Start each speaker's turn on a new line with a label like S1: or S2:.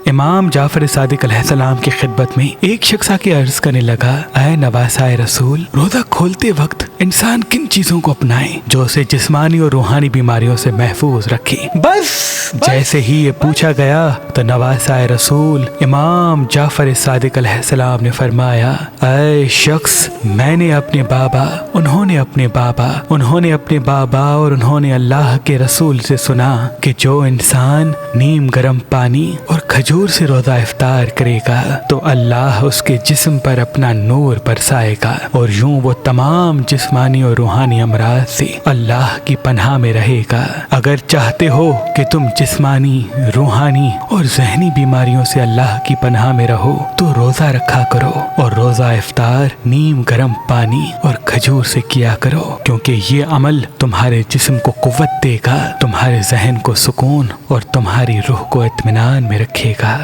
S1: امام جعفر صادق علیہ السلام کی خدمت میں ایک شخص آ کے عرض کرنے لگا، اے نواسائے رسول، روزہ کھولتے وقت انسان کن چیزوں کو اپنائے جو اسے جسمانی اور روحانی بیماریوں سے محفوظ رکھے؟ بس جیسے ہی یہ پوچھا گیا تو نواسائے رسول امام جعفر صادق علیہ السلام نے فرمایا، اے شخص، میں نے اپنے بابا، انہوں نے اپنے بابا، انہوں نے اپنے بابا اور انہوں نے اللہ کے رسول سے سنا کہ جو انسان نیم گرم پانی اور کھجور سے روزہ افطار کرے گا تو اللہ اس کے جسم پر اپنا نور برسائے گا اور یوں وہ تمام جسمانی اور روحانی امراض سے اللہ کی پناہ میں رہے گا۔ اگر چاہتے ہو کہ تم جسمانی، روحانی اور ذہنی بیماریوں سے اللہ کی پناہ میں رہو تو روزہ رکھا کرو اور روزہ افطار نیم گرم پانی اور کھجور سے کیا کرو، کیونکہ یہ عمل تمہارے جسم کو قوت دے گا، تمہارے ذہن کو سکون اور تمہاری روح کو اطمینان میں رکھے گا